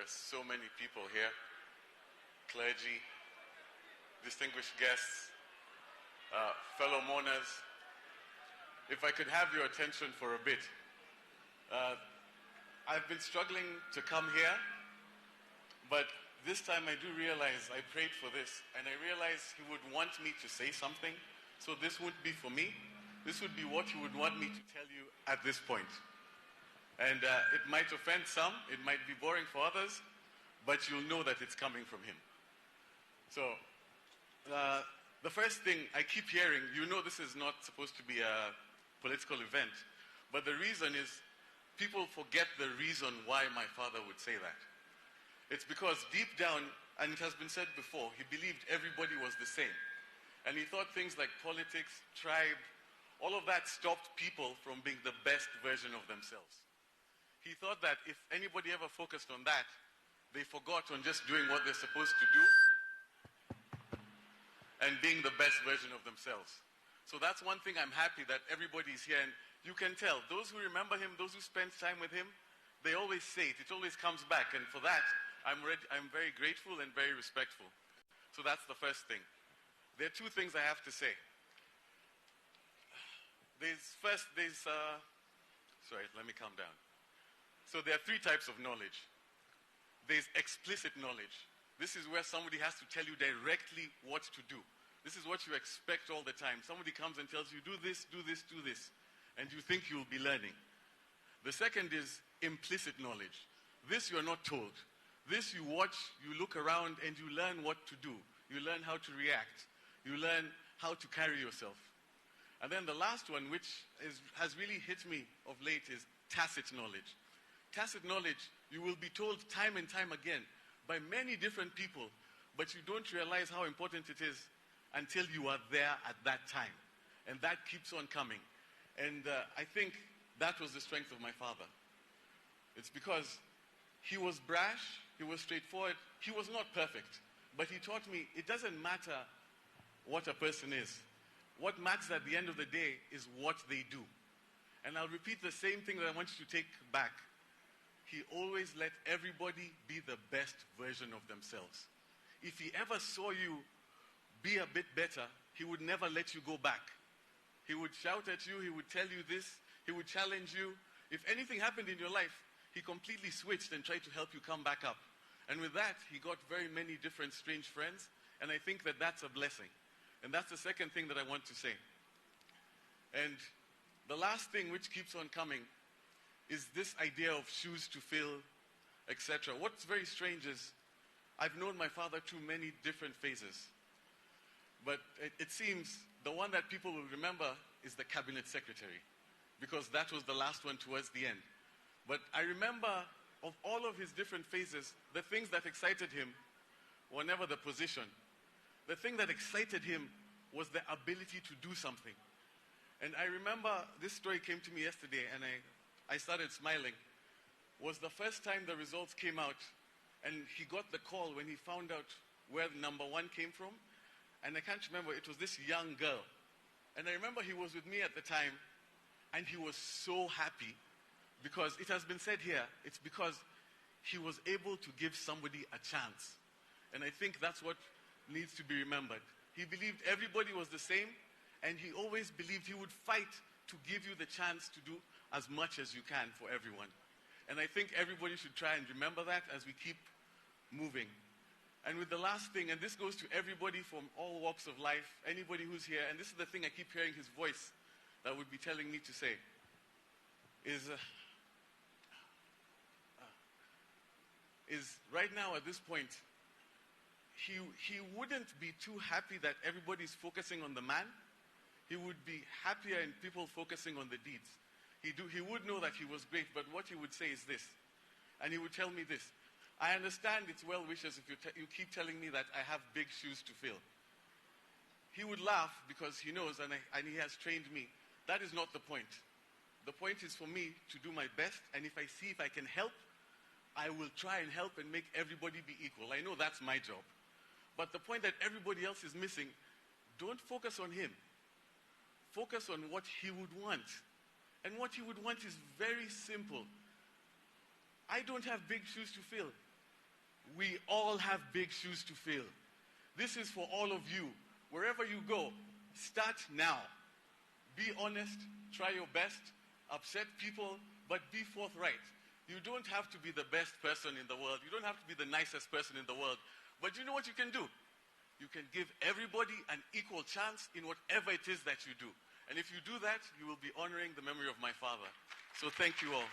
so many people here, clergy, distinguished guests, fellow mourners. If I could have your attention for a bit. I've been struggling to come here, but this time I do realize I prayed for this, and I realized he would want me to say something, so this wouldn't be for me. This would be what he would want me to tell you at this point. And it might offend some, it might be boring for others, but you'll know that it's coming from him. So, the first thing I keep hearing, you know this is not supposed to be a political event, but the reason is people forget the reason why my father would say that. It's because deep down, and it has been said before, he believed everybody was the same. And he thought things like politics, tribe, all of that stopped people from being the best version of themselves. He thought that if anybody ever focused on that, they forgot on just doing what they're supposed to do and being the best version of themselves. So that's one thing I'm happy that everybody's here, and you can tell, those who remember him, those who spend time with him, they always say it always comes back, and for that, I'm very grateful and very respectful. So that's the first thing. There are two things I have to say. Sorry, let me calm down. So there are three types of knowledge. There's explicit knowledge. This is where somebody has to tell you directly what to do. This is what you expect all the time. Somebody comes and tells you, do this, do this, do this. And you think you'll be learning. The second is implicit knowledge. This you're not told. This you watch, you look around, and you learn what to do. You learn how to react. You learn how to carry yourself. And then the last one, which has really hit me of late, is tacit knowledge. Tacit knowledge, you will be told time and time again by many different people, but you don't realize how important it is until you are there at that time. And that keeps on coming. And I think that was the strength of my father. It's because he was brash, he was straightforward, he was not perfect. But he taught me it doesn't matter what a person is. What matters at the end of the day is what they do. And I'll repeat the same thing that I want you to take back. He always let everybody be the best version of themselves. If he ever saw you be a bit better, he would never let you go back. He would shout at you, he would tell you this, he would challenge you. If anything happened in your life, he completely switched and tried to help you come back up. And with that, he got very many different strange friends, and I think that that's a blessing. And that's the second thing that I want to say. And the last thing which keeps on coming is this idea of shoes to fill, etc. What's very strange is I've known my father through many different phases. But it seems the one that people will remember is the cabinet secretary, because that was the last one towards the end. But I remember of all of his different phases, the things that excited him were never the position. The thing that excited him was the ability to do something. And I remember this story came to me yesterday, and I started smiling. Was the first time the results came out, and he got the call when he found out where number one came from. And I can't remember, it was this young girl. And I remember he was with me at the time, and he was so happy, because it has been said here, it's because he was able to give somebody a chance. And I think that's what needs to be remembered. He believed everybody was the same, and he always believed he would fight to give you the chance to do as much as you can for everyone. And I think everybody should try and remember that as we keep moving. And with the last thing, and this goes to everybody from all walks of life, anybody who's here, and this is the thing I keep hearing his voice that would be telling me to say, is right now at this point, he wouldn't be too happy that everybody's focusing on the man. He would be happier in people focusing on the deeds. He would know that he was great, but what he would say is this, and he would tell me this: I understand it's well wishes if you keep telling me that I have big shoes to fill. He would laugh because he knows, and he has trained me. That is not the point. The point is for me to do my best, and if I see if I can help, I will try and help and make everybody be equal. I know that's my job. But the point that everybody else is missing, don't focus on him. Focus on what he would want. And what he would want is very simple. I don't have big shoes to fill. We all have big shoes to fill. This is for all of you. Wherever you go, start now. Be honest, try your best, upset people, but be forthright. You don't have to be the best person in the world. You don't have to be the nicest person in the world. But you know what you can do? You can give everybody an equal chance in whatever it is that you do. And if you do that, you will be honoring the memory of my father. So thank you all.